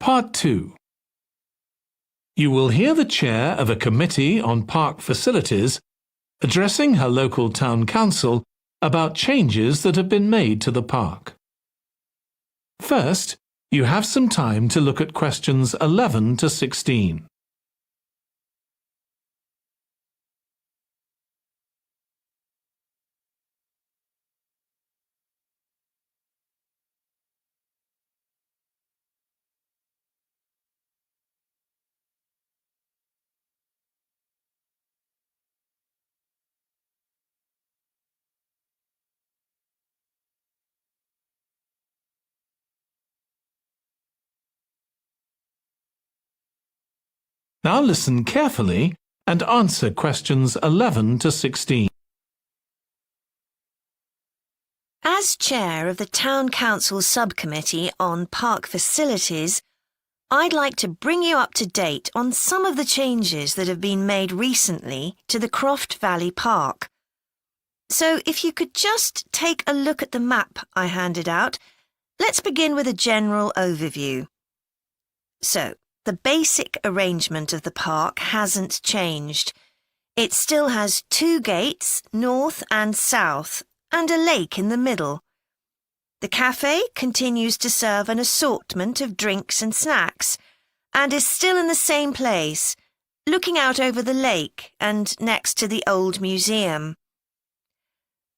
Part 2. You will hear the chair of a committee on park facilities addressing her local town council about changes that have been made to the park. First, you have some time to look at questions 11 to 16. Now listen carefully and answer questions 11 to 16. As chair of the Town Council Subcommittee on Park Facilities, I'd like to bring you up to date on some of the changes that have been made recently to the Croft Valley Park. So if you could just take a look at the map I handed out, let's begin with a general overview. So, the basic arrangement of the park hasn't changed. It still has 2 gates, north and south, and a lake in the middle. The cafe continues to serve an assortment of drinks and snacks, and is still in the same place, looking out over the lake and next to the old museum.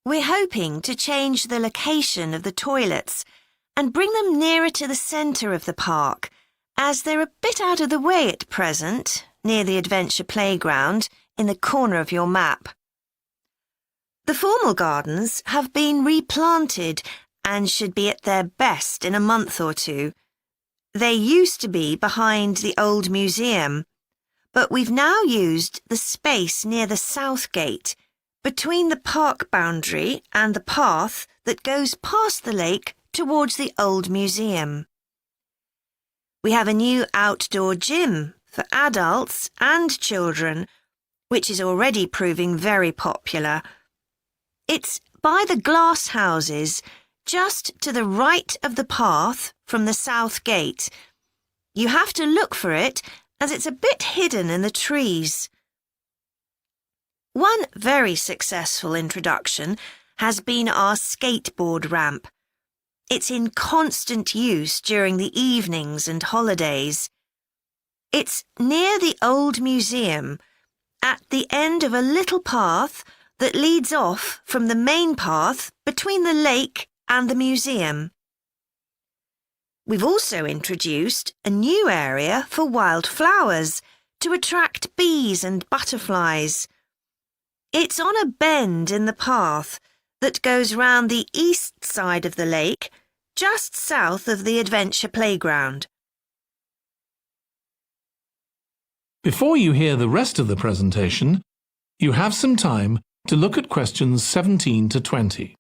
We're hoping to change the location of the toilets and bring them nearer to the centre of the park, as they're a bit out of the way at present, near the adventure playground, in the corner of your map. The formal gardens have been replanted and should be at their best in a month or 2. They used to be behind the old museum, but we've now used the space near the south gate, between the park boundary and the path that goes past the lake towards the old museum. We have a new outdoor gym for adults and children, which is already proving very popular. It's by the glass houses, just to the right of the path from the south gate. You have to look for it, as it's a bit hidden in the trees. One very successful introduction has been our skateboard ramp. It's in constant use during the evenings and holidays. It's near the old museum, at the end of a little path that leads off from the main path between the lake and the museum. We've also introduced a new area for wildflowers to attract bees and butterflies. It's on a bend in the path that goes round the east side of the lake, just south of the adventure playground. Before you hear the rest of the presentation, you have some time to look at questions 17 to 20.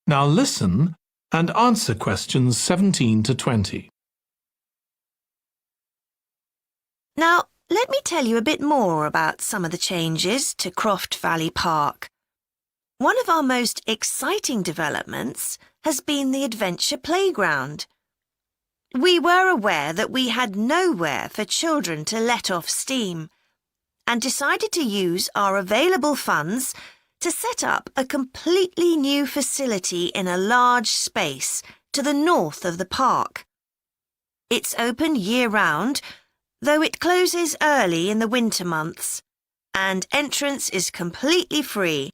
Now listen and answer questions 17 to 20. Now, let me tell you a bit more about some of the changes to Croft Valley Park. One of our most exciting developments has been the adventure playground. We were aware that we had nowhere for children to let off steam, and decided to use our available funds to set up a completely new facility in a large space to the north of the park. It's open year-round, though it closes early in the winter months, and entrance is completely free.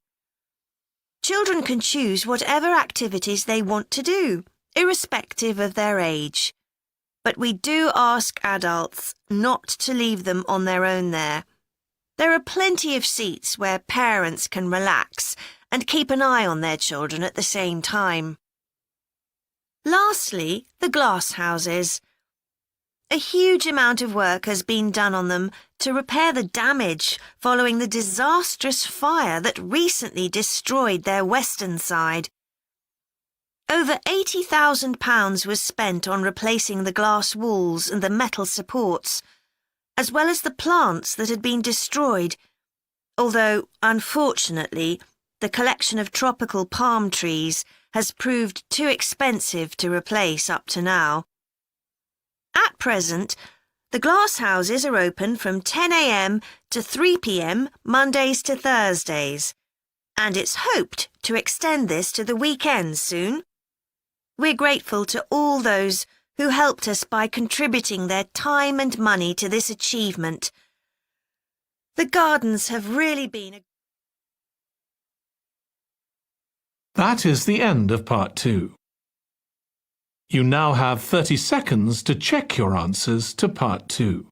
Children can choose whatever activities they want to do, irrespective of their age. But we do ask adults not to leave them on their own there. There are plenty of seats where parents can relax and keep an eye on their children at the same time. Lastly, the glass houses. A huge amount of work has been done on them to repair the damage following the disastrous fire that recently destroyed their western side. Over £80,000 was spent on replacing the glass walls and the metal supports, as well as the plants that had been destroyed, although, unfortunately, the collection of tropical palm trees has proved too expensive to replace up to now. At present, the glass houses are open from 10 a.m. to 3 p.m. Mondays to Thursdays, and it's hoped to extend this to the weekends soon. We're grateful to all those who helped us by contributing their time and money to this achievement. The gardens have really been That is the end of part 2. You now have 30 seconds to check your answers to part 2.